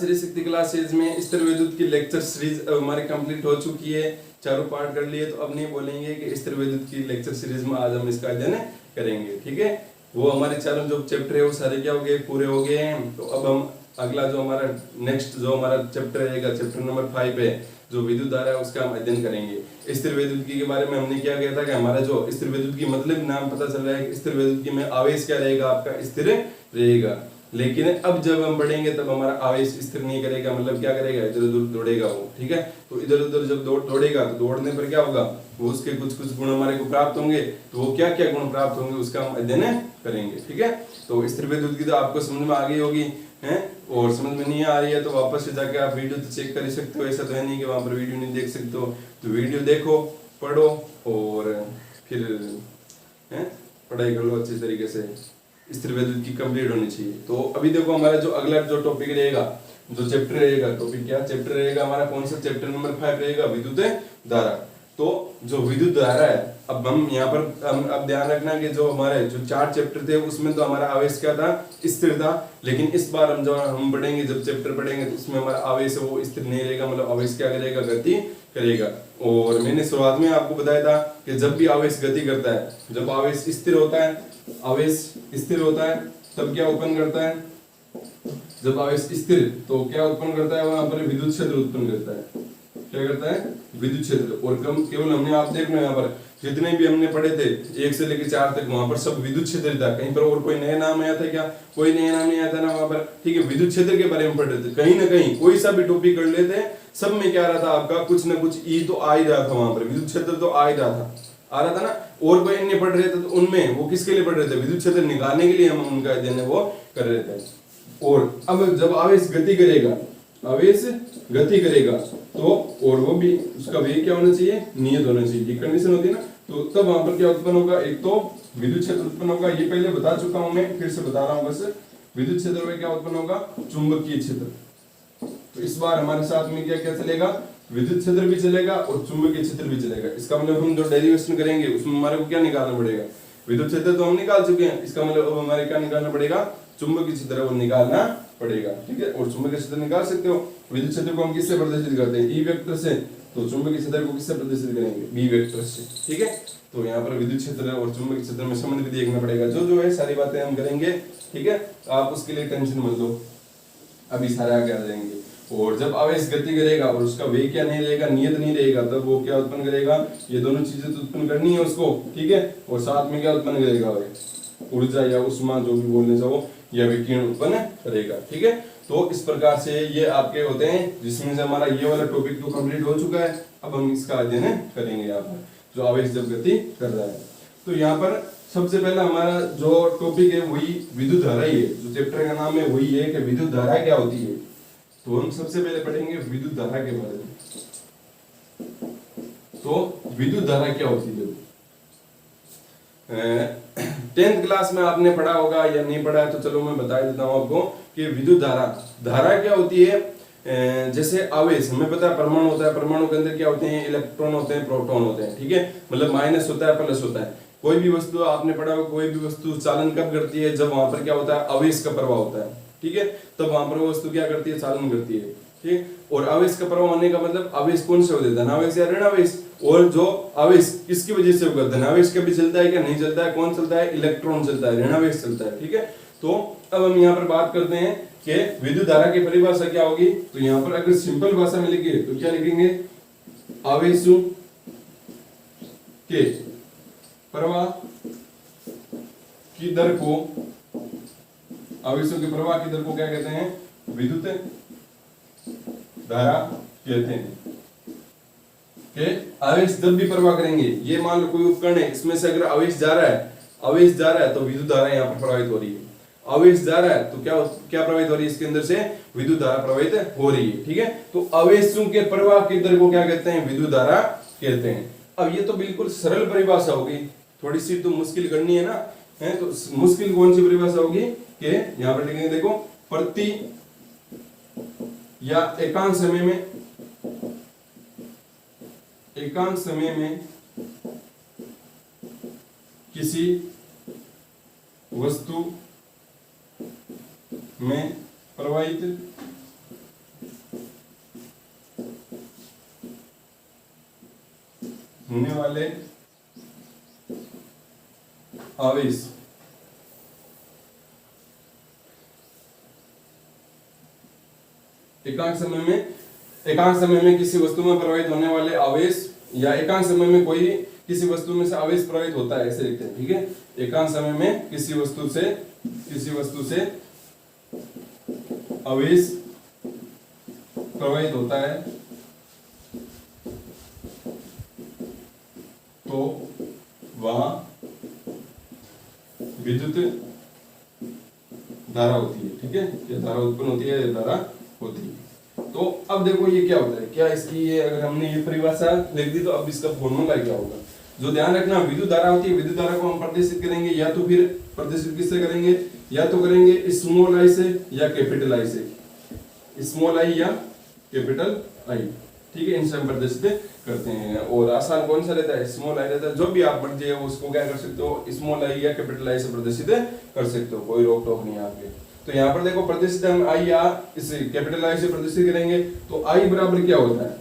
Shri Shakti classes में स्थिर विद्युत की लेक्चर सीरीज हमारी कंप्लीट हो चुकी है, चारों पार्ट कर लिए। तो अब नहीं बोलेंगे कि स्थिर विद्युत की लेक्चर सीरीज में आज हम इसका अध्ययन करेंगे, ठीक है। वो हमारे चारों जो चैप्टर है वो सारे क्या हो गए, पूरे हो गए हैं। तो अब हम अगला जो हमारा नेक्स्ट जो हमारा चैप्टर रहेगा, चैप्टर नंबर 5 है, जो विद्युत धारा है, उसका हम अध्ययन करेंगे। स्थिर विद्युत के बारे में हमने क्या किया था कि हमारा जो स्थिर विद्युत की मतलब नाम पता चल रहा है कि स्थिर विद्युत में आवेश क्या रहेगा, आपका स्थिर रहेगा। लेकिन अब जब हम पढ़ेंगे तब हमारा आवेश स्थिर नहीं करेगा, मतलब क्या करेगा, इधर उधर दौड़ेगा वो, ठीक है। तो इधर उधर जब दौड़ेगा तो दौड़ने पर क्या होगा, वो उसके कुछ गुण हमारे को प्राप्त होंगे। तो वो क्या क्या गुण प्राप्त होंगे उसका हम अध्ययन करेंगे, ठीक है। तो स्थिर विद्युत की तो आपको समझ में आ गई होगी हैं, और समझ में नहीं आ रही है तो वापस से जाके आप वीडियो तो चेक कर ही सकते हो। ऐसा तो है नहीं कि वहां पर वीडियो नहीं देख सकते हो। तो वीडियो देखो, पढ़ो और फिर पढ़ाई कर लो अच्छी तरीके से। स्थिर विद्युत की कंप्लीट होनी चाहिए। तो अभी देखो हमारा जो अगला जो टॉपिक रहेगा, जो चैप्टर रहेगा, टॉपिक क्या चैप्टर रहेगा हमारा, कौन सा चैप्टर नंबर 5 रहेगा, विद्युत धारा। तो जो विद्युत धारा है, अब हम यहाँ पर अब ध्यान रखना कि जो हमारे जो 4 चैप्टर थे उसमें तो हमारा आवेश क्या था, स्थिर था। लेकिन इस बार हम जब हम पढ़ेंगे, जब चैप्टर पढ़ेंगे तो उसमें हमारा आवेश है वो स्थिर नहीं रहेगा, मतलब आवेश क्या करेगा, गति करेगा। और मैंने शुरुआत में आपको बताया था कि जब भी आवेश गति करता है, जब आवेश स्थिर होता है, आवेश स्थिर होता है तब क्या उत्पन्न करता है, जब आवेश स्थिर तो क्या उत्पन्न करता है, वहां पर विद्युत क्षेत्र उत्पन्न करता है। क्या करता है, विद्युत क्षेत्र। और कम केवल हमने, आप देख लो यहाँ पर जितने भी हमने पढ़े थे 1 से लेकर 4 तक, वहां पर सब विद्युत क्षेत्र था। कहीं पर और कोई नया नाम आया था क्या, कोई नया नाम नहीं आया था ना वहां पर, ठीक है। विद्युत क्षेत्र के बारे में पढ़ रहे थे। कहीं ना कहीं कोई सा भी टॉपिक कर लेते, सब में क्या रहा था आपका, कुछ ना कुछ ई तो आ ही रहा था वहां पर, विद्युत क्षेत्र तो आ ही रहा था, आ रहा था ना। और कोई अन्य पढ़ रहे थे तो उनमें वो किसके लिए पढ़ रहे थे, विद्युत क्षेत्र निकालने के लिए हम उनका अध्ययन वो कर रहे थे। और अब जब आवेश गति करेगा, आवेश गति करेगा तो, और वो भी उसका वेग क्या होना चाहिए, नियत होना चाहिए, ये कंडीशन होती है ना। तो तब वहां पर क्या उत्पन्न होगा, एक तो विद्युत क्षेत्र उत्पन्न होगा, ये पहले बता चुका हूं मैं, फिर से बता रहा हूं बस। विद्युत क्षेत्र में क्या उत्पन्न होगा, चुंबकीय क्षेत्र। तो इस बार हमारे साथ में क्या क्या चलेगा, विद्युत क्षेत्र भी चलेगा और चुंबकीय क्षेत्र भी चलेगा। इसका मतलब हम जो डेरिवेशन करेंगे उसमें हमारे को क्या निकालना पड़ेगा, विद्युत क्षेत्र तो हम निकाल चुके हैं, इसका मतलब अब हमारे क्या निकालना पड़ेगा, चुंबकीय क्षेत्र वो निकालना पड़ेगा, ठीक है। और चुंबकीय क्षेत्र निकाल सकते हो। विद्युत क्षेत्र को हम किससे प्रदर्शित करते हैं, ई वेक्टर से। तो चुंबकीय क्षेत्र को किससे प्रदर्शित करेंगे, बी वेक्टर से, ठीक है। तो यहाँ पर विद्युत क्षेत्र और चुंबकीय क्षेत्र में संबंध भी देखना पड़ेगा। जो है सारी बातें हम करेंगे, ठीक है। आप उसके लिए टेंशन मत लो, अभी सारे आगे आ जाएंगे। और जब आवेश गति करेगा और उसका वेग क्या नहीं रहेगा, नियत नहीं रहेगा, तब वो क्या उत्पन्न करेगा, ये दोनों चीजें तो उत्पन्न करनी है उसको, ठीक है। और साथ में क्या उत्पन्न करेगा, ऊर्जा या उष्मा जो भी बोलने चाहो, या विकिरण उत्पन्न करेगा, ठीक है। तो इस प्रकार से ये आपके होते हैं, जिसमें से हमारा ये वाला टॉपिक तो कंप्लीट हो चुका है। अब हम इसका अध्ययन करेंगे यहाँ पर, जो आवेश जब गति कर रहा है। तो यहाँ पर सबसे पहला हमारा जो टॉपिक है वही विद्युत धारा ही है, जो चैप्टर का नाम है वही है कि विद्युत धारा क्या होती है। तो हम सबसे पहले पढ़ेंगे विद्युत धारा के बारे में। तो विद्युत धारा क्या होती है, 10th क्लास में आपने पढ़ा होगा या नहीं पढ़ा है तो चलो मैं बता देता हूं आपको कि विद्युत धारा क्या होती है। जैसे आवेश हमें पता है, परमाणु होता है, परमाणु के अंदर क्या होते हैं, इलेक्ट्रॉन होते हैं, प्रोटॉन होते हैं, ठीक है। मतलब माइनस होता है, प्लस होता है। कोई भी वस्तु आपने पढ़ा होगा, कोई भी वस्तु चालन कब करती है, जब वहां पर क्या होता है, आवेश का प्रवाह होता है, ठीक है। तब वहां पर वो वस्तु क्या करती है, चालन करती है, ठीक। और आवेश का प्रवाह होने का मतलब आवेश कौन से होते हैं, धनावेश या ऋणावेश। और जो आवेश किसकी वजह से होगा, धनावेश कभी चलता है क्या, नहीं चलता है। कौन चलता है, इलेक्ट्रॉन चलता है, ऋणावेश चलता है, ठीक है। तो अब हम यहाँ पर बात करते हैं कि विद्युत धारा की परिभाषा क्या होगी। तो यहाँ पर अगर सिंपल भाषा में लिखे तो क्या लिखेंगे, आवेशों के प्रवाह की दर को, आवेशों के प्रवाह की दर को क्या कहते हैं, विद्युत धारा कहते हैं। कि आवेश जब भी प्रवाह करेंगे, ये मान लो कोई उपकरण है, इसमें से अगर आवेश जा रहा है तो विद्युत धारा यहाँ पर प्रवाहित हो रही है। आवेश जा रहा है तो क्या प्रवाहित हो रही है, इसके अंदर से विद्युत धारा प्रवाहित हो रही है, ठीक है। तो आवेशों के प्रवाह की दर को क्या कहते हैं, विद्युत धारा कहते हैं। अब ये तो बिल्कुल सरल परिभाषा होगी, थोड़ी सी तो मुश्किल करनी है ना, है। तो मुश्किल कौन सी परिभाषा होगी कि यहाँ पर लिखेंगे, देखो, प्रति या एकांश समय में किसी वस्तु में प्रवाहित होने वाले आवेश एकांक समय में किसी वस्तु में प्रवाहित होने वाले आवेश, या एकांक समय में कोई किसी वस्तु में से आवेश प्रवाहित होता है, ऐसे लिखते हैं, ठीक है। एकांक समय में किसी वस्तु से आवेश प्रवाहित होता है तो वहां विद्युत धारा होती है, ठीक है। ये धारा उत्पन्न होती है, ये धारा होती है। तो अब देखो ये क्या होता है, क्या इसकी ये अगर हमने ये परिभाषा लिख दी तो अब इसका फॉर्मूला क्या होगा। जो ध्यान रखना, विद्युत धारा होती है, विद्युत धारा को हम प्रदर्शित करेंगे या तो फिर प्रदर्शित किससे करेंगे, या तो करेंगे स्मॉल आई से या कैपिटल आई से, स्मॉल आई या कैपिटल आई, ठीक है। इनसे हम प्रदर्शित करते हैं। और आसान कौन सा रहता है, स्मॉल आई रहता है। जो भी आप मर्जी है उसको क्या कर सकते हो, स्मॉल आई या कैपिटल आई से प्रदर्शित कर सकते हो, कोई रोक टोक नहीं है आपके। तो यहाँ पर देखो प्रदर्शित हम आई या इस कैपिटल आई से प्रदर्शित करेंगे तो आई बराबर क्या होता है,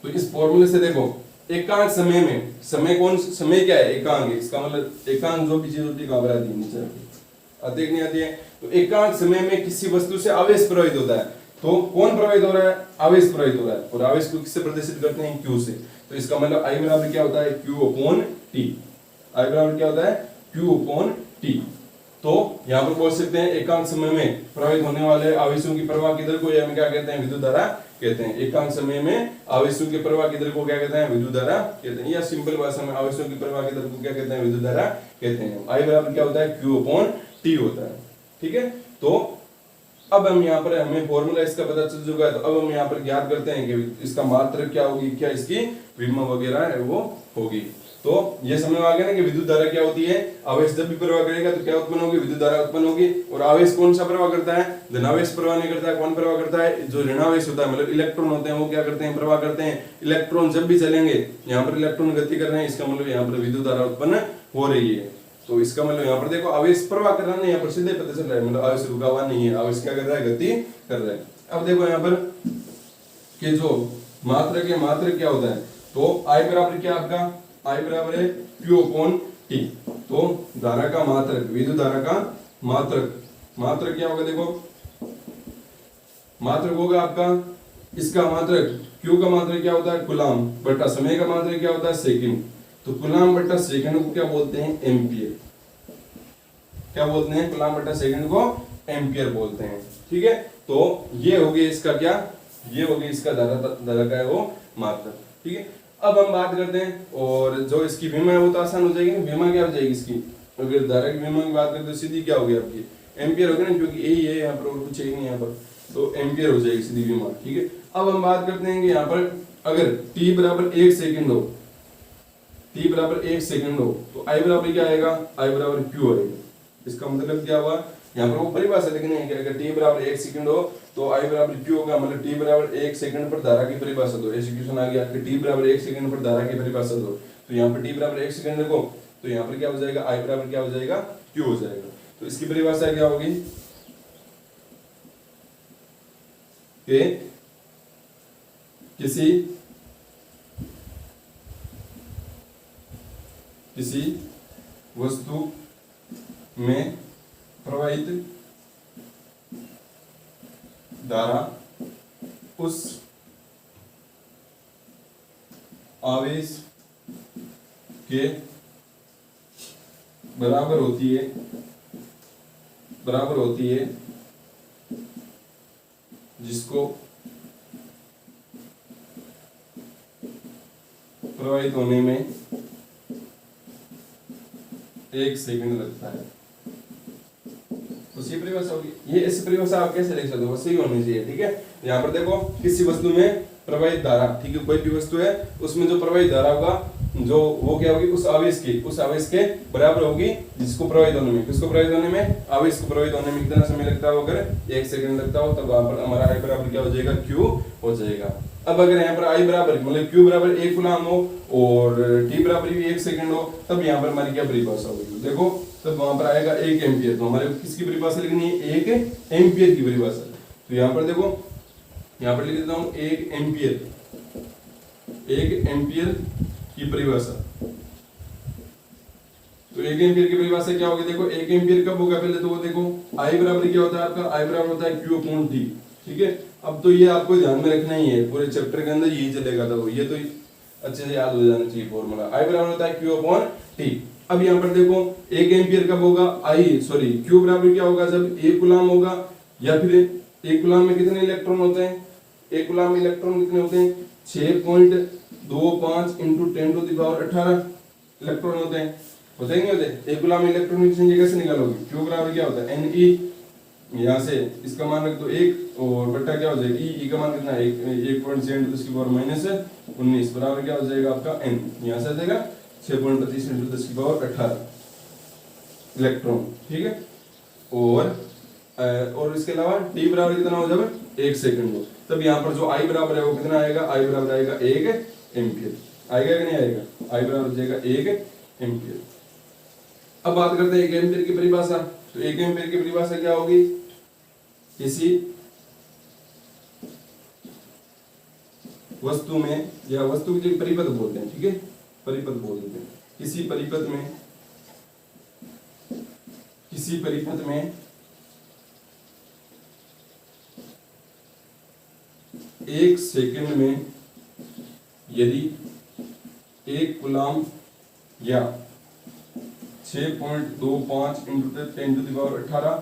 तो इस फॉर्मूले से देखो एकांक समय में, समय क्या है, एकांक है, इसका मतलब एकांक जो भी चीज होती है घबरा दी नीचे अधिक नहीं आती है। तो एकांक समय में किसी वस्तु से आवेश प्रवाहित होता है, तो कौन प्रवाहित हो रहा है, आवेश प्रवाहित हो रहा है, और आवेश को किससे प्रदर्शित करते हैं, क्यू से। तो इसका मतलब आई बराबर क्या होता है, क्यू अपॉन टी। आई बराबर क्या होता है, क्यू अपॉन टी। तो यहाँ पर बोल सकते हैं एकांक समय में प्रवाहित होने वाले आवेशों की प्रवाह की दर को हम क्या कहते हैं, विद्युत धारा कहते हैं। एकांक समय में आवेशों की प्रवाह की दर को क्या कहते हैं, विद्युत धारा कहते हैं। या सिंपल भाषा में आवेशों की प्रवाह की दर को क्या कहते हैं, विद्युत धारा कहते हैं। आई बराबर क्या होता है, क्यू अपॉन टी होता है, ठीक है। तो अब हम यहाँ पर हमें फॉर्मूला इसका पता चल चुका है, तो अब हम यहाँ पर ज्ञात करते हैं कि इसका मात्रक क्या होगी, क्या इसकी विभव वगैरह है वो होगी। तो ये समझ में आ गया ना कि विद्युत धारा क्या होती है, आवेश जब भी प्रवाह करेगा तो क्या उत्पन्न होगी, विद्युत धारा उत्पन्न होगी। और आवेश कौन सा प्रवाह करता है, धनावेश प्रवाह नहीं करता है। कौन प्रवाह करता है, जो ऋणावेश होता है, मतलब इलेक्ट्रॉन होते हैं वो क्या करते हैं, प्रवाह करते हैं। इलेक्ट्रॉन जब भी चलेंगे, यहाँ पर इलेक्ट्रॉन गति कर रहे हैं, इसका मतलब यहाँ पर विद्युत धारा उत्पन्न हो रही है। तो इसका मतलब यहाँ पर देखो आवेश प्रवाह कर रहा है, यहाँ पर सीधे पता चल रहा है, मतलब आवेश रुका हुआ नहीं है, आवेश क्या कर रहा है, गति कर रहा है। अब देखो यहाँ पर कि जो मात्रक है, मात्रक क्या होता है, तो आई बराबर क्या आपका, आई बराबर है क्यू अपॉन टी। तो धारा का मात्रक, विद्युत धारा का मात्रक, मात्रक क्या होगा, देखो मात्रक होगा आपका, इसका मात्रक क्यू का मात्रक क्या होता है, कूलाम, बटा समय का मात्रक क्या होता है, सेकंड। तो कूलाम बटा सेकंड को क्या बोलते हैं, एम्पियर। क्या बोलते हैं, कूलाम बटा सेकंड को एम्पियर बोलते हैं, ठीक है। तो ये हो गया इसका क्या, ये हो गया इसका धारा का है वो मात्रक, ठीक है। अब हम बात करते हैं, और जो इसकी विमा है वो तो आसान हो जाएगी ना। विमा क्या हो जाएगी इसकी, अगर धारा की विमा की बात करें तो सीधी क्या होगी आपकी, एम्पियर होगी ना, क्योंकि यही है यहाँ पर और कुछ है नहीं यहाँ पर, तो एम्पियर हो जाएगी सीधी विमा, ठीक है। अब हम बात करते हैं कि यहाँ पर अगर t बराबर 1 सेकंड हो, t बराबर 1 सेकंड हो, तो i बराबर क्या आएगा, i बराबर q आएगा। इसका मतलब क्या हुआ, यहाँ पर वो परिभाषा लिखनी है कि अगर t बराबर 1 सेकंड हो तो i बराबर q होगा, मतलब t बराबर 1 सेकंड पर धारा की परिभाषा दो। ऐसे क्वेश्चन आ गया कि t बराबर 1 सेकंड पर धारा की परिभाषा दो, तो यहाँ पर t बराबर 1 सेकंड देखो, तो यहाँ पर क्या हो जाएगा, i बराबर क्या हो जाएगा, q हो जाएगा। तो इसकी परिभाषा क्या होगी कि किसी वस्तु में प्रवाहित धारा उस आवेश के बराबर होती है जिसको प्रवाहित होने में 1 सेकंड लगता है। उसी परिभाषा होगी ये, ऐसी परिभाषा आप कैसे लिख सकते हो, सही होनी चाहिए, ठीक है। यहाँ पर देखो किसी वस्तु में प्रवाहित धारा, ठीक है, कोई भी वस्तु है उसमें जो प्रवाहित धारा होगा, जो वो क्या होगी, उस आवेश के बराबर होगी जिसको प्रवाहित होने में, किसको प्रवाहित होने में, आवेश को प्रवाहित होने में कितना समय लगता है, अगर 1 सेकंड लगता हो, तब वहां पर हमारा I बराबर क्या हो जाएगा, Q हो जाएगा। अब अगर यहाँ पर I बराबर मतलब Q बराबर 1 कूलाम हो और T बराबर भी 1 सेकंड हो, तब यहाँ पर हमारी क्या परिभाषा होगी, देखो तब वहां पर आएगा 1 एम्पियर। तो हमारे किसकी परिभाषा लिखनी है, 1 एम्पियर की परिभाषा। तो यहाँ पर देखो, यहाँ पर लिख देता हूँ 1 एम्पियर की की परिभाषा। तो 1 एम्पीयर की परिभाषा क्या होगी, देखो 1 एम्पीयर कब होगा, पहले तो वो देखो I बराबर क्या होता है आपका, I बराबर होता है Q अपॉन T। ठीक है, अब तो ये आपको ध्यान में रखना ही है, पूरे चैप्टर के अंदर यही चलेगा, तो ये तो अच्छे से याद हो जाना चाहिए फॉर्मूला। I बराबर होता है Q अपॉन T। अब यहाँ पर देखो 1 एम्पीयर कब होगा, Q बराबर क्या होगा, जब 1 कूलम होगा, या फिर 1 कूलम में कितने इलेक्ट्रॉन होते हैं, 1 कूलम में इलेक्ट्रॉन कितने होते हैं, 6.25 इंटू 10⁻18 इलेक्ट्रॉन होते हैं, होते नहीं होते। 1 कूलम में इलेक्ट्रॉन की संख्या कैसे निकालोगे, Q बराबर क्या होता है Ne, यहाँ से इसका मान रख दो 1 और बट्टा क्या हो जाएगा E का मान कितना है 1.7 बराबर क्या हो जाएगा आपका N, यहाँ से आ जाएगा 6.25 × 10⁻18 इलेक्ट्रॉन। ठीक है, और इसके अलावा T बराबर कितना हो जाएगा 1 सेकंड हो, तब यहाँ पर जो I बराबर है वो कितना आएगा, I बराबर आएगा 1 एम्पीयर, आएगा कि नहीं आएगा, I बराबर हो जाएगा 1 एम्पीयर। अब बात करते हैं 1 एम्पीयर की परिभाषा। तो 1 एम्पीयर की परिभाषा क्या होगी, किसी वस्तु में, या वस्तु की परिपथ बोलते हैं, ठीक है, परिपथ बोल देते हैं, किसी परिपथ में 1 सेकंड में यदि 1 कूलम या 6.25 × 10⁻18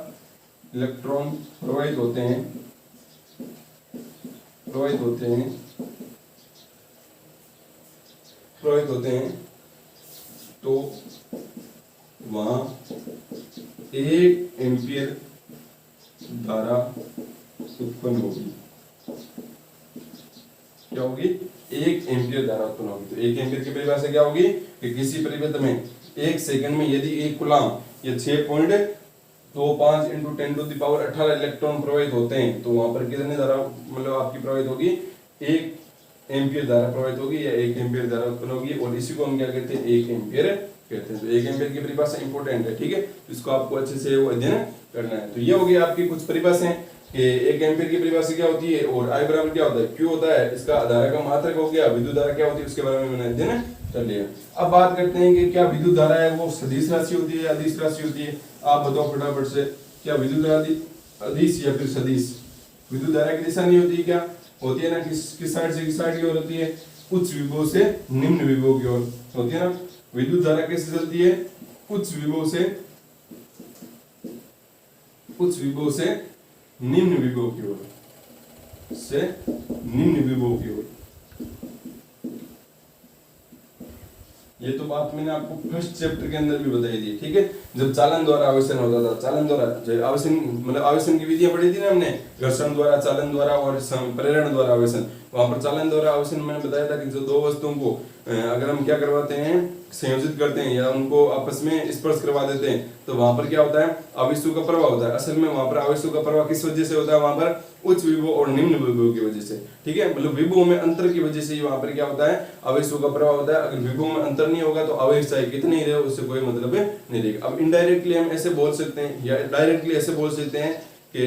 इलेक्ट्रॉन प्रवाहित होते हैं तो वहां 1 एम्पीयर धारा उत्पन्न होगी। क्या होगी, 1 एम्पीयर धारा उत्पन्न होगी। तो 1 एम्पीयर की परिभाषा क्या होगी कि किसी परिपथ में 1 सेकंड में यदि 1 कूलम या 6.25 × 10⁻18 इलेक्ट्रॉन प्रवाहित होते हैं तो वहां पर कितनी धारा मतलब आपकी प्रवाहित होगी, 1 एम्पीयर धारा प्रवाहित होगी या 1 एम्पीयर धारा उत्पन्न होगी, और इसी को हम क्या कहते हैं, 1 एम्पीयर कहते हैं। तो 1 एम्पीयर की परिभाषा इंपॉर्टेंट है, ठीक है, इसको आपको अच्छे से अध्ययन करना है। तो ये हो गई आपकी कुछ परिभाषाएं कि 1 एम्पीयर की परिभाषा क्या होती है, और I बराबर क्या होता है, Q होता है, इसका धारा का मात्रक हो गया, विद्युत धारा क्या होती है उसके बारे में मैंने अध्ययन कर लिया। अब बात करते हैं कि क्या विद्युत धारा है वो सदिश राशि होती है या अदिश राशि होती है। आप बताओ फटाफट से, क्या विद्युत धारा अदिश या फिर सदिश। विद्युत धारा की दिशा नहीं होती, क्या होती है ना, किस साइड से किस साइड की ओर होती है, उच्च विभव से निम्न विभव की ओर होती है ना। विद्युत धारा कैसे चलती है, उच्च विभव से निम्न विभव की ओर, ये तो बात मैंने आपको फर्स्ट चैप्टर के अंदर भी बताई थी, ठीक है, जब चालन द्वारा आवेशन होता था। चालन द्वारा आवेशन मतलब आवेशन की विधियां पढ़ी थी ना हमने, घर्षण द्वारा, चालन द्वारा और प्रेरण द्वारा आवेशन। वहां पर चालन द्वारा आवेशन मैंने बताया था कि जो दो वस्तुओं को अगर हम क्या करवाते हैं, संयोजित करते हैं या उनको आपस में स्पर्श करवा देते हैं तो वहां पर क्या होता है, आवेशों का प्रवाह होता है। असल में वहां पर आवेशों का प्रवाह किस वजह से होता है, वहां पर उच्च विभव और निम्न विभव की वजह से, ठीक है, मतलब विभव में अंतर की वजह से वहां पर क्या होता है, आवेशों का प्रवाह होता है। अगर विभव में अंतर नहीं होगा तो आवेश चाहे कितने ही रहे उससे कोई मतलब नहीं रहेगा। अब इनडायरेक्टली हम ऐसे बोल सकते हैं या डायरेक्टली ऐसे बोल सकते हैं कि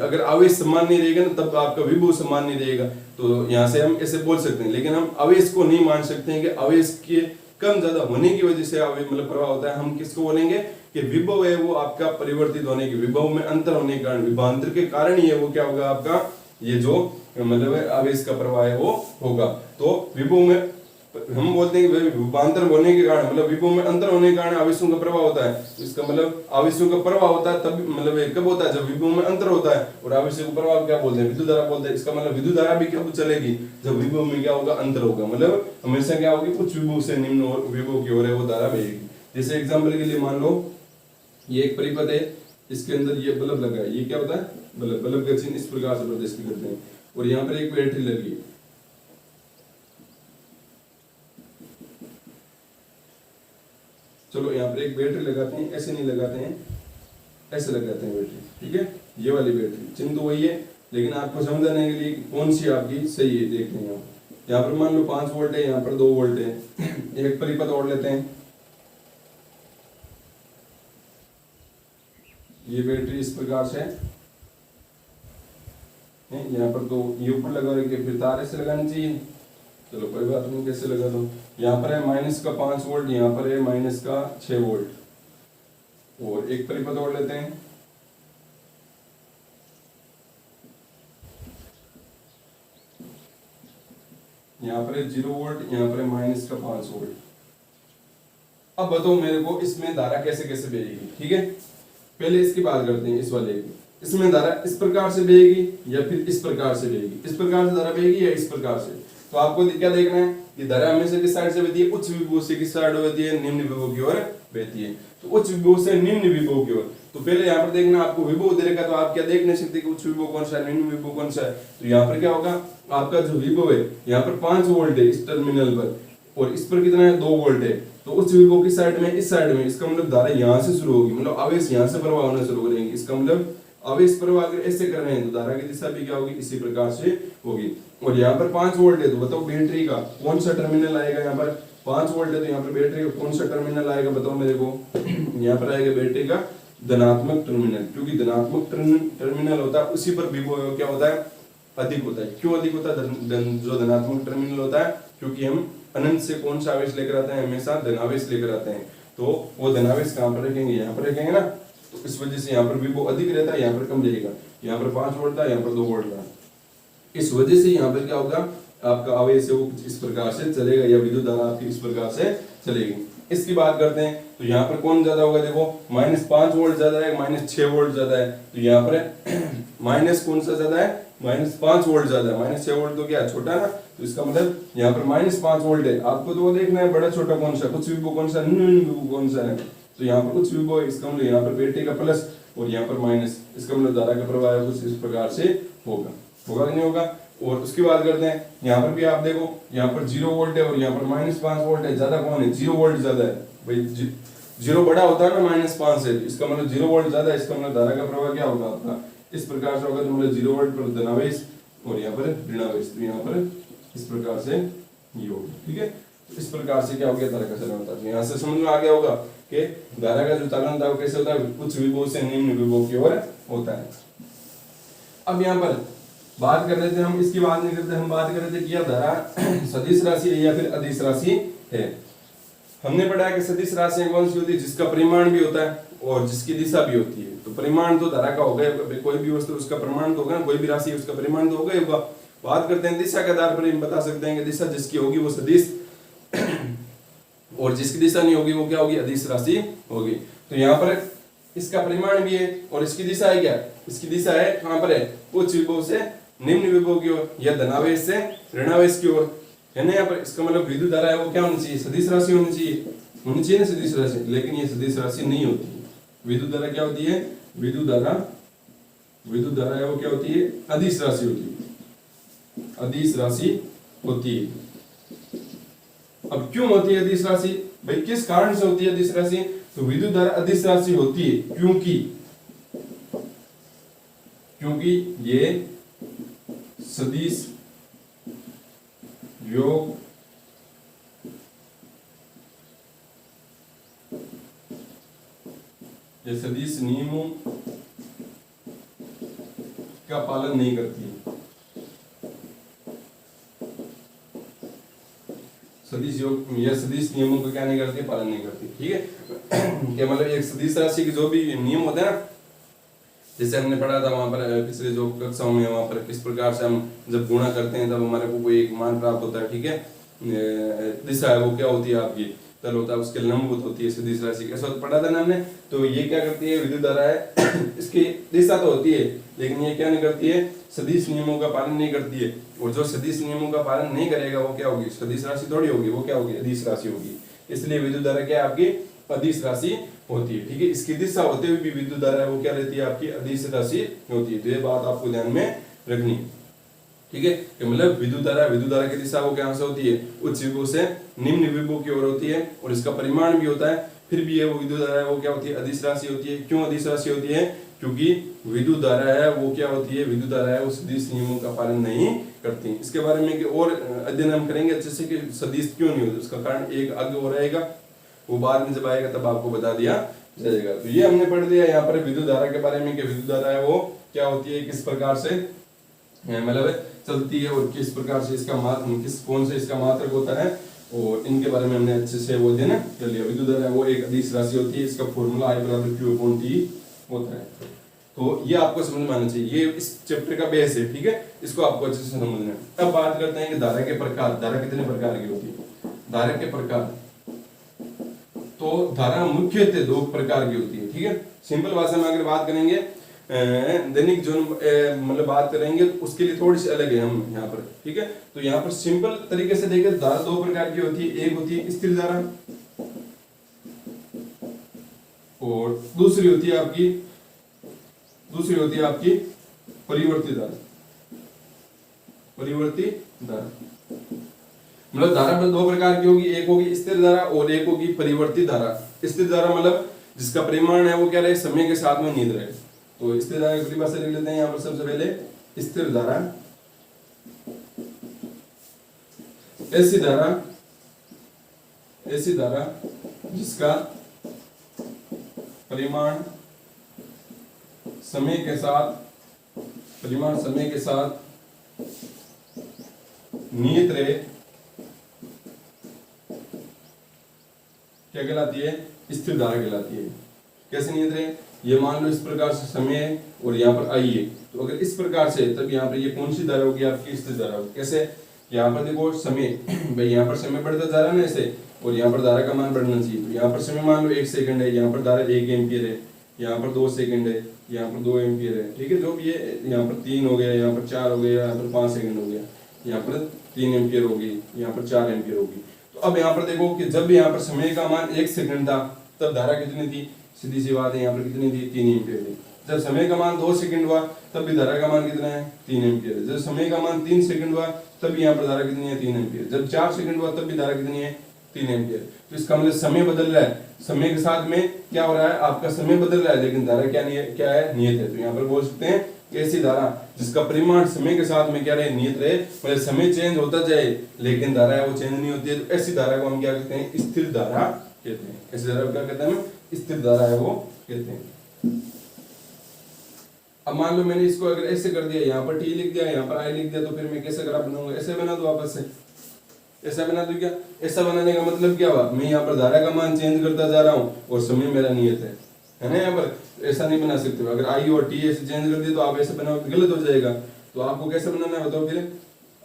अगर आवेश समान नहीं रहेगा ना तब आपका विभव समान नहीं रहेगा, तो यहाँ से हम ऐसे बोल सकते हैं। लेकिन हम आवेश को नहीं मान सकते हैं कि आवेश के कम ज्यादा होने की वजह से आवेश मतलब प्रवाह होता है। हम किसको बोलेंगे कि विभव है वो आपका परिवर्तित होने की, विभव में अंतर होने के कारण, विभवांतर के कारण ही है वो क्या होगा आपका, ये जो मतलब आवेश का प्रवाह है वो होगा। तो विभव में हम बोलते हैं कि विभवांतर होने के कारण मतलब विभव में अंतर होने के कारण आवेशों का प्रवाह होता है। इसका मतलब आवेशों का प्रवाह होता है तब मतलब कब होता है, जब विभव में अंतर होता है। और आवेशों का प्रवाह क्या बोलते हैं, विद्युत धारा बोलते हैं। इसका मतलब विद्युत धारा भी कब चलेगी, जब विभव में क्या होगा, अंतर होगा। मतलब हमेशा क्या होगी, उच्च विभव से निम्न विभव की ओर है वो धारा बहेगी। जैसे एग्जाम्पल के लिए मान लो ये एक परिपथ है, इसके अंदर ये बल्ब लगा है, ये क्या होता है बल्ब, बल्ब का चिन्ह इस प्रकार से प्रदर्शित करते हैं। और यहाँ पर एक बैटरी लगी है, चलो यहाँ पर एक बैटरी लगाते हैं, ऐसे नहीं लगाते हैं, ऐसे लगाते हैं बैटरी, ठीक है, ये वाली बैटरी, चिन्ह तो वही है लेकिन आपको समझाने के लिए कौन सी आपकी सही है देखते हैं। यहाँ पर मान लो 5 वोल्ट है, यहाँ पर 2 वोल्ट है। एक परिपथ और लेते हैं, ये बैटरी इस प्रकार से है, यहाँ पर तो ये ऊपर लगा रखी है, फिर तार ऐसे लगानी चाहिए, चलो कोई बात नहीं, कैसे लगा दो। यहाँ पर है माइनस का 5 वोल्ट, यहाँ पर है माइनस का 6 वोल्ट। और एक परिपथ और लेते हैं। यहाँ पर है 0 वोल्ट, यहाँ पर है माइनस का 5 वोल्ट। अब बताओ मेरे को इसमें धारा कैसे कैसे बहेगी, ठीक है। पहले इसकी बात करते हैं, इस वाले की। इसमें धारा इस प्रकार से बहेगी या फिर इस प्रकार से बहेगी। इस प्रकार से धारा बहेगी या इस प्रकार से। तो आपको क्या देखना है कि धारा हमेशा किस साइड से बहती है, उच्च विभव से किस साइड बहती है, निम्न विभव की ओर बहती है। तो उच्च विभव से निम्न विभव की ओर। तो पहले यहाँ पर देखना, आपको विभव दे रखा, तो आप क्या देख नहीं सकते कि उच्च विभव कौन सा है, निम्न विभव कौन सा है। तो यहाँ पर क्या होगा, आपका जो विभव है यहाँ पर 5 वोल्ट है इस टर्मिनल पर, और इस पर कितना है, 2 वोल्ट है। तो उच्च विभव की साइड में, इस साइड में, इसका मतलब धारा यहाँ से शुरू होगी, मतलब आवेश यहाँ से प्रवाह होना शुरू करेंगे। इसका मतलब आवेश प्रवाह अगर ऐसे कर रहे हैं तो धारा की दिशा भी क्या होगी, इसी प्रकार से होगी। और यहाँ पर 5 वोल्ट है, तो बताओ बैटरी का कौन सा टर्मिनल आएगा। यहाँ पर 5 वोल्ट है, तो यहाँ पर बैटरी का कौन सा टर्मिनल आएगा, बताओ मेरे को। यहाँ पर आएगा बैटरी का धनात्मक टर्मिनल, क्योंकि धनात्मक टर्मिनल होता है उसी पर विभव क्या होता है, अधिक होता है। क्यों अधिक होता है जो धनात्मक टर्मिनल होता है, क्योंकि हम अनंत से कौन सा आवेश लेकर आते हैं, हमेशा धनावेश लेकर आते हैं। तो वो धनावेश कहाँ पर रखेंगे, यहाँ पर रखेंगे ना। तो इस वजह से यहाँ पर विभव अधिक रहता है, यहाँ पर कम रहेगा। यहाँ पर 5 वोल्ट था, यहाँ पर 2 वोल्ट था। इस वजह से यहाँ पर क्या होगा, आपका आवेश है वो कुछ इस प्रकार से चलेगा, या विद्युत धारा आपकी इस प्रकार से चलेगी। इसकी बात करते हैं, तो यहाँ पर कौन ज्यादा होगा, देखो -5 वोल्ट ज्यादा है, -6 वोल्ट ज्यादा है। तो यहाँ पर माइनस कौन सा ज्यादा है, -5 वोल्ट ज्यादा है। -6 वोल्ट तो क्या छोटा ना, तो इसका मतलब यहाँ पर -5 वोल्ट है। आपको तो वो देखना है बड़ा छोटा कौन सा, उच्च विभव कौन सा, निम्न विभव कौन सा है। तो यहाँ पर उच्च विभव है, इसका मतलब यहाँ पर बैटरी का प्लस और यहाँ पर माइनस, इसका मतलब धारा का प्रवाह कुछ इस प्रकार से होगा, होगा कि नहीं होगा। और उसकी बात करते हैं, यहाँ पर भी आप देखो, यहाँ पर 0 वोल्ट है और यहाँ पर -5 वोल्ट है। ज्यादा कौन है, 0 वोल्ट ज्यादा है भाई। 0 बड़ा होता है ना -5 से, इसका मतलब 0 वोल्ट ज्यादा है। इसका मतलब धारा का प्रवाह क्या होगा आपका, इस प्रकार से होगा। तो मतलब 0 वोल्ट पर धनावेश और यहाँ पर ऋणावेश, तो यहाँ पर इस प्रकार से ये होगा, ठीक है। तो इस प्रकार से क्या हो गया, धारा का चलन होता है। यहाँ से समझ में आ गया होगा कि धारा का जो चलन था वो कैसे होता है, उच्च विभव से निम्न विभव की ओर होता है। अब यहाँ पर बात कर रहे थे हम, इसकी बात नहीं करते, हम बात कर रहे थे कि यह धारा सदिश राशि है या फिर अदिश राशि है। हमने पढ़ा है कि सदिश राशि कौन सी होती है, जिसका परिमाण भी होता है और जिसकी दिशा भी होती है। तो परिमाण तो धारा का होगा, कोई भी वस्तु उसका परिमाण तो होगा ना, कोई भी राशि उसका परिमाण तो होगा ही होगा। बात करते हैं दिशा के आधार पर हम बता सकते हैं कि दिशा जिसकी होगी वो सदिश और जिसकी दिशा नहीं होगी वो क्या होगी, अदिश राशि होगी। तो यहाँ पर इसका परिमाण भी है और इसकी दिशा है क्या, इसकी दिशा है कहाँ पर है, उच्च विभव से निम्न विभव की ओर या धनावेश से ऋणावेश की ओर, है ना। यहाँ पर इसका मतलब विद्युत धारा है वो क्या होनी चाहिए, सदिश राशि होनी चाहिए ना, सदिश राशि। लेकिन ये सदिश राशि नहीं होती है। विद्युत धारा क्या होती है, विद्युत धारा है वो क्या होती है, अदिश राशि होती है, अदिश राशि होती है। अब क्यों होती है अदिश राशि, भाई किस कारण से होती है अदिश राशि। तो विद्युत धारा अदिश राशि होती है क्योंकि ये सदिश योग या सदिश नियमों का पालन नहीं करती है। सदिश योग या सदिश नियमों का क्या नहीं करती, पालन नहीं करती, ठीक है। क्या मतलब एक सदिश राशि के जो भी नियम होते हैं ना, जैसे हमने पढ़ा था वहां पर पिछले जो कक्षाओं में, वहां पर किस प्रकार से हम जब गुणा करते हैं तब हमारे को कोई एक मान प्राप्त होता है, ठीक है। दिशा है वो क्या होती है आपकी, तल होता है, उसके लंबवत होती है सदिश राशि, ऐसा पढ़ा था ना हमने। तो ये क्या करती है, विद्युत धारा है इसकी दिशा तो होती है लेकिन ये क्या नहीं करती है, सदिश नियमों का पालन नहीं करती है। और जो सदिश नियमों का पालन नहीं करेगा वो क्या होगी, सदिश राशि थोड़ी होगी, वो क्या होगी, अदिश राशि होगी। इसलिए विद्युत धारा क्या है आपकी, अदिश राशि होती है, ठीक है। इसकी दिशा होते हुए भी विद्युत धारा है वो क्या रहती है, आपकी अदिश राशि होती है। तो ये बात आपको ध्यान में रखनी है, ठीक है। मतलब विद्युत धारा की दिशा वो क्या से होती है, उच्च विभव से निम्न विभव की ओर होती है और इसका परिमाण भी होता है। फिर भी ये वो विद्युत धारा है वो क्या होती है, अदिश राशि होती है। क्यों अदिश राशि होती है, क्योंकि विद्युत धारा है वो क्या होती है, विद्युत धारा है वो सदिश नियमों का पालन नहीं करती। इसके बारे में और अध्ययन हम करेंगे अच्छे से कि सदिश क्यों नहीं होती, उसका कारण एक आगे हो रहेगा, वो बाद में जब आएगा तब आपको बता दिया जाएगा। तो ये हमने पढ़ लिया यहाँ पर विद्युत धारा के बारे में कि विद्युत धारा है वो क्या होती है, किस प्रकार से मतलब चलती है और किस प्रकार से इसका कौन से इसका मात्रक होता है, और इनके बारे में हमने अच्छे से वो देना कर लिया। विद्युत धारा वो एक अदिश राशि होती है, इसका फॉर्मूला I बराबर Q अपॉन T होता है। तो ये आपको समझ में आना चाहिए, ये इस चैप्टर का बेस है, ठीक है, इसको आपको अच्छे से समझना है। अब बात करते हैं कि धारा के प्रकार, धारा कितने प्रकार की होती है। धारा के प्रकार, तो धारा मुख्यतः दो प्रकार की होती है, ठीक है। सिंपल भाषा में अगर बात करेंगे, दैनिक जीवन मतलब बात करेंगे तो उसके लिए थोड़ी सी अलग है हम यहाँ पर, ठीक है। तो यहाँ पर सिंपल तरीके से देखें, धारा दो प्रकार की होती है, एक होती है स्थिर धारा और दूसरी होती है आपकी परिवर्ती धारा। परिवर्ती धारा मतलब धारा में दो प्रकार की होगी, एक होगी स्थिर धारा और एक होगी परिवर्ती धारा। स्थिर धारा मतलब जिसका परिमाण है वो क्या रहे, समय के साथ में नियत रहे। तो स्थिर धारा की परिभाषा लिख लेते हैं यहाँ पर सबसे पहले। स्थिर धारा ऐसी धारा जिसका परिमाण समय के साथ नियत रहे, क्या कहलाती है, स्थिर धारा कहलाती है। कैसे नियत रहे, ये मान लो इस प्रकार से समय है और यहाँ पर आई है, तो अगर इस प्रकार से तब यहाँ पर ये कौन सी धारा होगी, आपकी स्थिर धारा होगी। कैसे, यहाँ पर देखो समय, भाई यहाँ पर समय बढ़ता जा रहा है ना ऐसे, और यहाँ पर धारा का मान बढ़ना चाहिए। तो यहाँ पर समय मान लो 1 सेकंड है, यहाँ पर धारा 1 एम्पियर है, यहाँ पर 2 सेकंड है, यहाँ पर 2 एम्पियर है, ठीक है। जो भी है, यहाँ पर 3 हो गया, यहाँ पर 4 हो गया, यहाँ पर 5 सेकंड हो गया, यहाँ पर 3 एम्पियर होगी, यहाँ पर 4 एम्पियर होगी। तो अब यहाँ पर देखो कि जब यहाँ पर समय का मान 1 सेकंड था तब धारा कितनी थी, सीधी सी बात है, यहाँ पर कितनी थी, 3 एम्पियर थी। जब समय का मान 2 सेकंड हुआ तब भी धारा का मान कितना है, 3 एम्पियर। जब समय का मान 3 सेकंड हुआ तब भी यहाँ पर धारा कितनी है, 3 एम्पियर। जब 4 सेकंड हुआ तब भी धारा कितनी है, 3 एम्पियर। तो इसका मतलब समय बदल रहा है, समय के साथ में क्या हो रहा है, आपका समय बदल रहा है, लेकिन धारा क्या है, नियत है। तो यहाँ पर बोल सकते हैं ऐसी धारा जिसका परिमाण समय के साथ में क्या रहे, नियत रहे। मतलब समय चेंज होता जाए लेकिन धारा है वो चेंज नहीं होती है, तो ऐसी धारा को हम क्या कहते हैं, स्थिर धारा कहते हैं। ऐसी धारा को क्या कहते हैं, स्थिर धारा है वो कहते हैं। अब मान लो मैंने इसको अगर ऐसे कर दिया, यहाँ पर टी लिख दिया, यहाँ पर आई लिख दिया, तो फिर मैं कैसे ग्राफ बनाऊंगा, ऐसे बना दो वापस से, ऐसा बना दो। क्या ऐसा बनाने का मतलब क्या हुआ, मैं यहाँ पर धारा का मान चेंज करता जा रहा हूँ और समय मेरा नियत है ना। यहाँ पर ऐसा नहीं बना सकते हो, अगर आई और टी ऐसे चेंज कर दिए तो आप ऐसे बनाओ तो गलत हो जाएगा। तो आपको कैसे बनाना है बताओ, फिर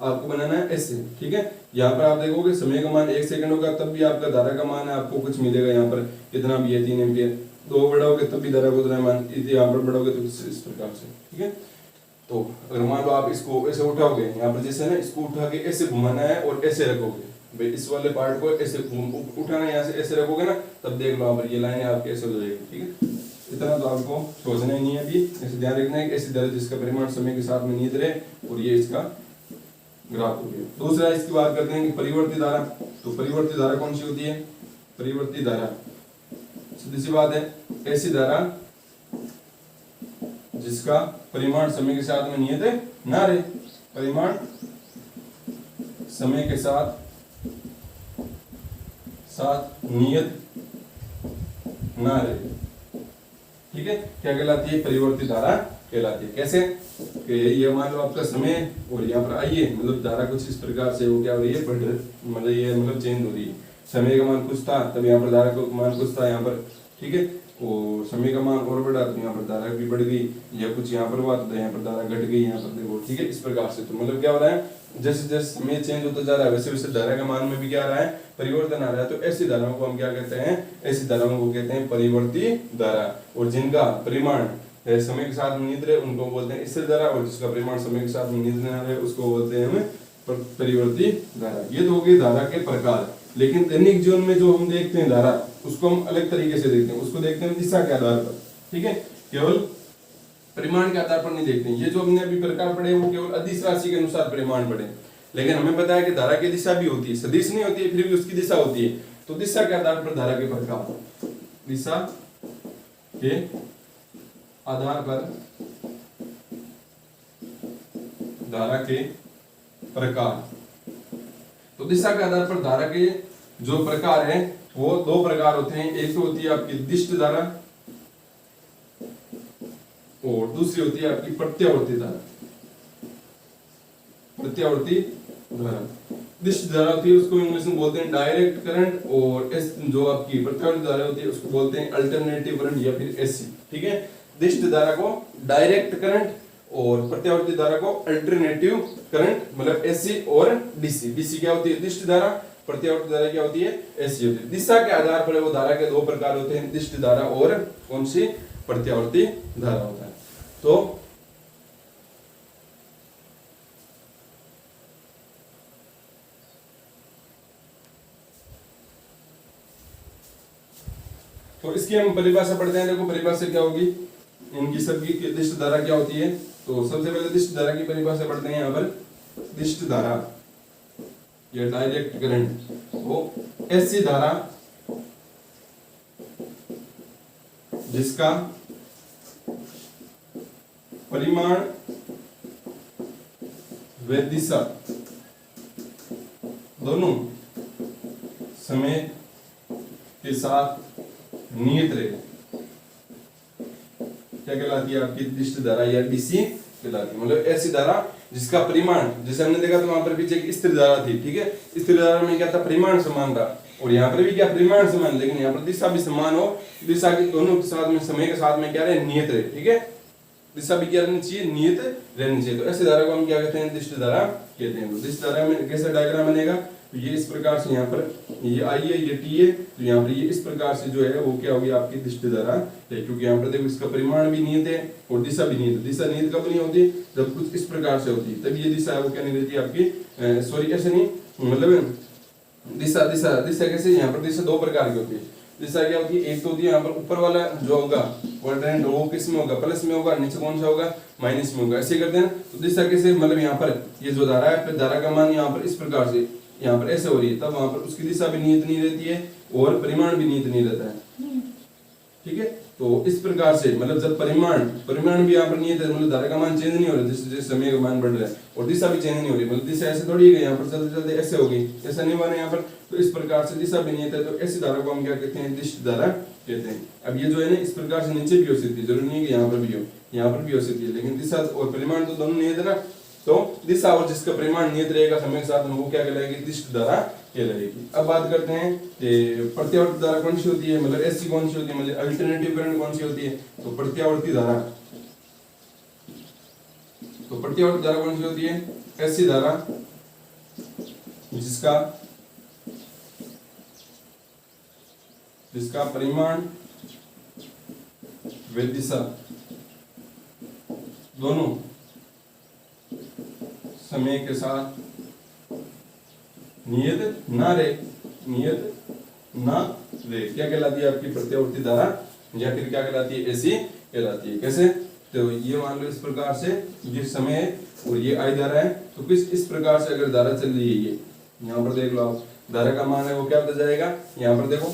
आपको बनाना है ऐसे, ठीक है। यहाँ पर आप देखोगे समय का मान 1 सेकंड होगा तब भी आपका धारा का मान है, आपको कुछ मिलेगा यहाँ पर कितना भी है, 3 एम्पियर। 2 बढ़ाओगे तब भी धारा को उतना मान, यहाँ पर बढ़ाओगे तो इस प्रकार से, ठीक है। तो अगर मान लो आप इसको ऐसे उठाओगे, यहाँ पर जैसे ना इसको उठा के ऐसे घुमाना है और ऐसे रखोगे, भाई इस वाले पार्ट को ऐसे उठाना है, यहाँ से ऐसे रखोगे ना, तब देख लो आप ये लाइन आपके ऐसे हो जाएगी, ठीक है। इतना तो आपको सोचना ही नहीं है अभी, ऐसे ध्यान रखना है कि ऐसी धारा जिसका परिमाण समय के साथ में नियत रहे, और ये इसका ग्राफ हो गया। दूसरा इसकी बात करते हैं कि परिवर्ती धारा। तो परिवर्ती धारा कौन सी होती है, परिवर्ती धारा सीधी सी बात है, ऐसी धारा जिसका परिमाण समय के साथ में नियत है ना रहे, परिमाण समय के साथ नियत ना रहे, ठीक है। क्या कहलाती है, परिवर्ती धारा कहलाती है। कैसे कि ये मान लो आपका समय और यहाँ पर आइए, मतलब धारा कुछ इस प्रकार से वो क्या हो रही है, बढ़ मतलब ये मतलब चेंज हो रही है। समय का मान कुछ था तब यहाँ पर धारा का मान कुछ था यहाँ पर, ठीक है। और समय का मान और बढ़ा तो यहाँ पर धारा भी बढ़ गई, या कुछ यहाँ पर हुआ तो यहाँ पर धारा घट गई, यहाँ पर देखो, ठीक है। इस प्रकार से तो मतलब क्या हो रहा है, जैसे जैसे समय चेंज होता जा रहा है वैसे वैसे धारा का मान में भी क्या आ रहा है, परिवर्तन आ रहा है। तो ऐसी धाराओं को हम क्या कहते हैं, ऐसी धाराओं को कहते हैं परिवर्ती धारा। और जिनका परिमाण समय के साथ में नियत रहे उनको बोलते हैं स्थिर धारा, और जिसका परिमाण समय के साथ में नियत ना रहे उसको बोलते हैं हम परिवर्ती धारा। ये तो हो गई धारा के प्रकार। लेकिन दैनिक जीवन में जो हम देखते हैं धारा, उसको हम अलग तरीके से देखते हैं, उसको देखते हैं दिशा के आधार पर, ठीक है। केवल परिमाण के आधार पर नहीं देखते हैं। ये जो हमने अभी प्रकार पढ़े वो केवल अदिश राशि के अनुसार परिमाण पढ़े, लेकिन हमें पता है कि धारा की दिशा भी होती है, सदिश नहीं होती है फिर भी उसकी दिशा होती है। तो दिशा के आधार पर धारा के प्रकार, दिशा के आधार पर धारा के प्रकार। तो दिशा के आधार पर धारा के जो प्रकार है वो 2 प्रकार होते हैं। एक तो होती है आपकी दिष्ट धारा और दूसरी होती है आपकी प्रत्यावर्ती धारा। प्रत्यावर्ती धारा। दिष्ट धारा होती है उसको इंग्लिश में बोलते हैं डायरेक्ट करंट, और एस जो आपकी प्रत्यावर्ती धारा होती है उसको बोलते हैं अल्टरनेटिव करंट या फिर एससी। ठीक है, दिष्ट धारा को डायरेक्ट करंट और प्रत्यावर्ती धारा को अल्टरनेटिव करंट, मतलब एससी और डीसी। डीसी क्या होती है? दिष्ट धारा। प्रत्यावर्ती धारा क्या होती है? एससी होती है। दिशा के आधार पर वो धारा के दो प्रकार होते हैं, दिष्ट धारा और कौन सी? प्रत्यावर्ती धारा होता है। तो इसकी हम परिभाषा पढ़ते हैं। देखो परिभाषा क्या होगी इनकी सबकी, दिष्ट धारा क्या होती है। तो सबसे पहले दिष्ट धारा की परिभाषा पढ़ते हैं यहाँ पर। दिष्ट धारा या डायरेक्ट करंट वो ऐसी धारा जिसका परिमाण व दिशा दोनों समय के साथ नियत रहे। क्या कहलाती है? आपकी दिष्ट धारा या डीसी कहलाती है। मतलब ऐसी धारा जिसका परिमाण, जैसे हमने देखा तो वहां पर पीछे एक स्थिर धारा थी। ठीक है, स्थिर धारा में क्या था? परिमाण समान था, और यहाँ पर भी क्या? परिमाण समान, लेकिन यहाँ पर दिशा भी समान हो। दिशा के दोनों के साथ में, समय के साथ में क्या रहे? नियत रहे। ठीक है, दिशा भी क्या रहनी चाहिए? नियत रहनी चाहिए। तो ऐसी धारा को हम क्या कहते हैं? दिष्ट धारा कहते हैं। तो दिष्ट धारा में कैसा डायग्राम बनेगा? तो ये इस प्रकार से यहाँ पर ये आई है, ये टी है, तो यहाँ पर ये इस प्रकार से जो है वो क्या होगी? आपकी दिष्ट धारा है। क्योंकि यहाँ पर देखो इसका परिमाण भी नियत है और दिशा भी नियत है। दिशा नियत कब नहीं होती? जब कुछ इस प्रकार से होती है, तब ये दिशा है वो क्या नहीं रहती आपकी, सॉरी ऐसे नहीं, मतलब दिशा दिशा दिशा कैसे? यहाँ पर दिशा दो प्रकार की होती है। दिशा क्या होती है? एक तो होती है यहाँ पर ऊपर वाला जो होगा क्वाड्रेंट, वो किस में होगा? प्लस में होगा। नीचे कौन सा होगा? माइनस में होगा। ऐसे करते हैं। तो दिशा कैसे? मतलब यहाँ पर ये जो धारा है, फिर धारा का मान यहाँ पर इस प्रकार से यहाँ पर ऐसे हो रही है, तब वहां पर उसकी दिशा भी नियत नहीं रहती है और परिमाण भी नियत नहीं रहता है। ठीक है, तो इस प्रकार से मतलब जब परिमाण भी यहाँ पर नियत है, मतलब धारा का मान चेंज नहीं हो रहा जैसे जैसे समय का मान बढ़ रहा है, और दिशा भी चेंज नहीं हो रही। मतलब दिशा ऐसे थोड़ी है यहाँ पर चलते चलते ऐसे होगी, ऐसा नहीं बना यहाँ पर। तो इस प्रकार से दिशा भी नियत है, तो ऐसी धारा को हम क्या कहते हैं? दिष्ट धारा कहते हैं। अब ये जो है ना इस प्रकार से नीचे भी हो सकती है, जरूरी नहीं है कि यहाँ पर भी हो, यहाँ पर भी हो सकती है, लेकिन दिशा और परिमाण तो दोनों नियत है ना। तो दिशा और जिसका परिमाण नियत रहेगा समय के साथ में, वो क्या कहलाएगी? दिष्ट धारा कहलाएगी। अब बात करते हैं कि प्रत्यावर्ती धारा कौन सी होती है, मतलब ऐसी कौन सी होती है, मतलब अल्टरनेटिव करंट कौन सी होती है। तो प्रत्यावर्ती धारा, तो प्रत्यावर्ती धारा कौन सी होती है? ऐसी धारा जिसका परिमाण व दिशा दोनों समय के साथ नियत ना रहे, क्या कहलाती है? आपकी प्रत्यावर्ती धारा, या फिर क्या कहलाती है? ऐसी कहलाती है। कैसे? तो ये मान लो इस प्रकार से ये समय है और ये आई धारा है, तो किस इस प्रकार से अगर धारा चल रही है, ये यहाँ पर देख लो आप, धारा का मान है वो क्या होता जाएगा? यहाँ पर देखो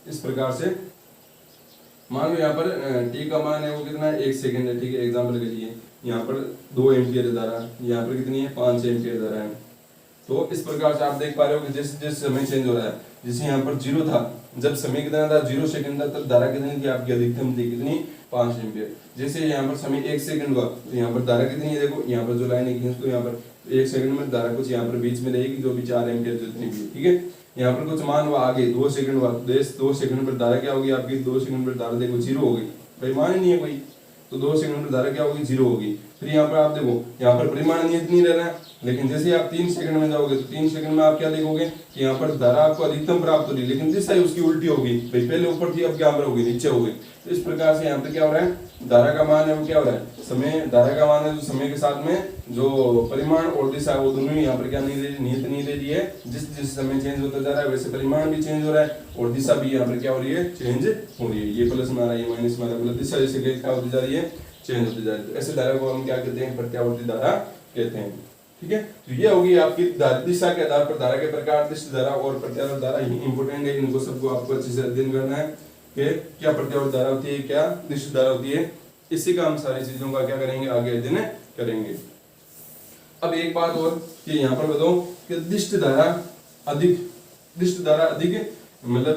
इस प्रकार से मान लो यहाँ पर टी का मान है वो कितना है? 1 सेकंड है। ठीक है, एग्जाम्पल के लिए यहाँ पर 2 एम्पियर धारा, यहाँ पर कितनी है? 5 एम्पियर धारा है। तो इस प्रकार से आप देख पा रहे हो कि जैसे जैसे समय चेंज हो रहा है, जैसे यहाँ पर 0 था, जब समय कितना था? 0 सेकंड था, तब धारा कितनी थी आपकी? अधिकतम थी कितनी? 5 एम्पियर। जैसे यहाँ पर समय 1 सेकंड हुआ, तो यहाँ पर धारा कितनी है? देखो यहाँ पर जो लाइन है इसको यहाँ पर 1 सेकंड में धारा कुछ यहाँ पर बीच में रहेगी, जो भी 4 एम्पियर जितनी भी। ठीक है, यहाँ पर कुछ मान हुआ आगे 2 सेकंड हुआ, 2 सेकंड पर धारा क्या होगी आपकी? 2 सेकंड पर धारा देखो 0 हो गई, परिमाण ही नहीं है कोई, तो 2 सेकंड पर धारा क्या होगी? 0 होगी। फिर यहाँ पर आप देखो यहाँ पर परिमाण नियत नहीं रह रहा है, लेकिन जैसे आप 3 सेकंड में जाओगे तो 3 सेकंड में आप क्या देखोगे कि यहाँ पर धारा आपको अधिकतम प्राप्त हो रही है, लेकिन दिशा उसकी उल्टी होगी। भाई पहले ऊपर थी, अब क्या होगी? नीचे हो गई। तो इस प्रकार से यहाँ पे क्या हो रहा है? धारा का मान है वो क्या हो रहा है? समय, धारा का मान है जो समय के साथ में जो परिमाण और दिशा वो दोनों ही यहाँ पर क्या नहीं रही? नियत नहीं रह रही है। जिस जिस समय चेंज होता जा रहा है वैसे परिमाण भी चेंज हो रहा है और दिशा भी यहाँ पर क्या हो रही है? चेंज हो रही है। ये प्लस में आ रहा है, ये माइनस में आ रहा है, मतलब दिशा जैसे क्या होती जा रही है? चेंज होती जा रही है। तो ऐसे धारा को हम क्या कहते हैं? प्रत्यावर्ती धारा कहते हैं। ठीक है, तो ये होगी आपकी दिशा के आधार पर धारा के प्रकार। दिष्ट धारा और प्रत्यावर्ती धारा ही इंपोर्टेंट है, इनको सबको आपको अच्छे से अध्ययन करना है कि क्या प्रत्यावर्ती धारा होती है, क्या दिष्ट धारा होती है। इसी का हम सारी चीजों का क्या करेंगे? आगे अध्ययन करेंगे। अब एक बात और कि यहाँ पर बताओ कि दिष्ट धारा अधिक मतलब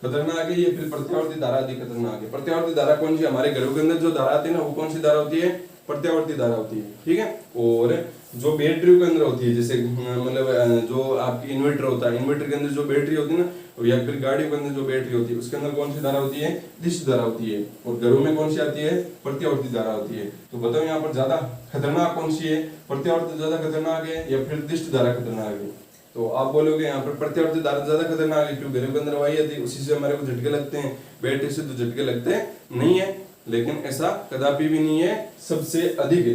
खतरनाक है, ये फिर प्रत्यावर्ती धारा अधिक खतरनाक है। प्रत्यावर्ती धारा कौन सी? हमारे घरों के अंदर जो धारा आती है ना, वो कौन सी धारा होती है? प्रत्यावर्ती धारा होती है, ठीक है। और जो बैटरी के अंदर होती है, जैसे मतलब जो आपकी इन्वर्टर होता है, इन्वर्टर के अंदर जो बैटरी होती है ना, या फिर गाड़ियों के अंदर जो बैटरी होती है, उसके अंदर कौन सी धारा होती है? दिष्ट धारा होती है। और घरों में कौन सी आती है? प्रत्यावर्ती धारा होती है। तो बताओ यहाँ पर ज्यादा खतरनाक कौन सी है? प्रत्यावर्ती ज्यादा खतरनाक है या फिर दिष्ट धारा खतरनाक है? तो आप बोलोगे यहाँ पर प्रत्यावर्ती धारा ज्यादा खतरनाक है, क्योंकि घरों के अंदर हवा आती है, उसी से हमारे को झटके लगते हैं। बैटरी से तो झटके लगते नहीं है, लेकिन ऐसा कदापि भी नहीं है। सबसे अधिक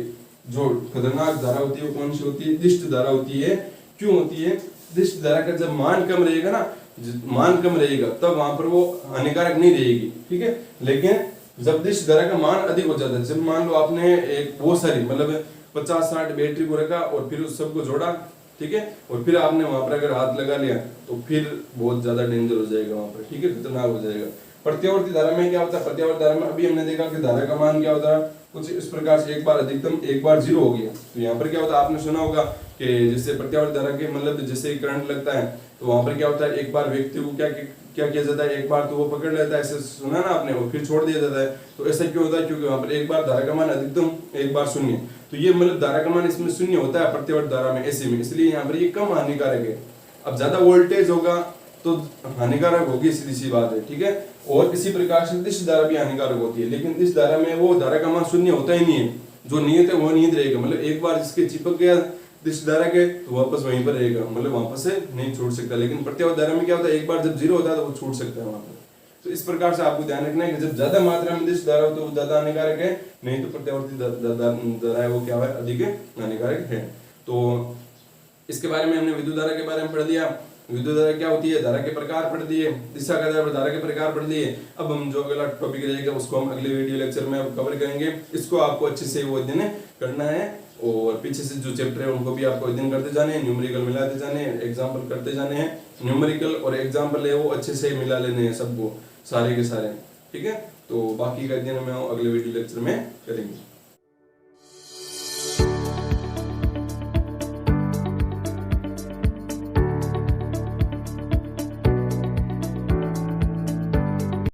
जो खतरनाक धारा होती है वो कौन सी होती है? दिष्ट धारा होती है। क्यों होती है? दिष्ट धारा का जब मान कम रहेगा ना, मान कम रहेगा तब वहां पर वो हानिकारक नहीं रहेगी, ठीक है। लेकिन जब दिष्ट धारा का मान अधिक हो जाता है, जब मान लो आपने एक बहुत सारी मतलब 50-60 बैटरी को रखा और फिर उस सबको जोड़ा, ठीक है, और फिर आपने वहां पर अगर हाथ लगा लिया तो फिर बहुत ज्यादा डेंजर हो जाएगा वहां पर, ठीक है, खतरनाक हो जाएगा। प्रत्यावर्ती धारा में क्या होता है? प्रत्यावर्ती धारा में अभी हमने देखा कि धारा का मान क्या होता है, कुछ इस प्रकार से, एक बार अधिकतम, एक बार जीरो हो गया। तो यहाँ पर क्या होता है? आपने सुना होगा कि जैसे प्रत्यावर्ती धारा के मतलब जैसे करंट लगता है तो वहां पर क्या होता है? एक बार व्यक्ति को क्या क्या किया जाता है? एक बार तो वो पकड़ लेता है, ऐसे सुना ना आपने, और फिर छोड़ दिया जाता है। तो ऐसा क्यों होता है? क्योंकि वहां पर एक बार धारा का मान अधिकतम, एक बार शून्य। तो ये मतलब धारा का मान इसमें शून्य होता है प्रत्यावर्ती धारा में, ऐसे में, इसलिए यहाँ पर ये कम हानिकारक है। अब ज्यादा वोल्टेज होगा तो हानिकारक होगी, सीधी सी बात है, ठीक है। और इसी प्रकार से दिष्ट धारा भी हानिकारक होती है, लेकिन दिष्ट धारा में वो धारा का मान शून्य होता ही नहीं है, जो नियत है वो नियत रहेगा। मतलब एक बार जिसके चिपक गया दिष्ट धारा के तो वापस वहीं पर रहेगा, मतलब वापस से नहीं छूट सकता। लेकिन प्रत्यावर्ती धारा में क्या होता है? एक बार जब जीरो होता है तो वो छूट सकता है वहां पर। तो इस प्रकार से आपको ध्यान रखना है कि जब ज्यादा मात्रा में दिष्ट धारा हो तो ज्यादा हानिकारक है, नहीं तो प्रत्यावर्ती धारा है वो क्या है? अधिक हानिकारक है। तो इसके बारे में हमने विद्युत धारा के बारे में पढ़ लिया। विद्युत धारा क्या होती है? धारा के प्रकार पढ़ दिए, दिशा का धारा के प्रकार पढ़ लिए। अब हम जो अगला टॉपिक रहेगा उसको हम अगले वीडियो लेक्चर में कवर करेंगे। इसको आपको अच्छे से वो अध्ययन करना है, और पीछे से जो चैप्टर है उनको भी आपको अध्ययन करते जाने हैं, न्यूमेरिकल मिलाते जाने हैं, एग्जाम्पल करते जाने हैं। न्यूमेरिकल और एग्जाम्पल है वो अच्छे से मिला लेने हैं सबको, सारे के सारे, ठीक है। तो बाकी का अध्ययन हम अगले वीडियो लेक्चर में करेंगे।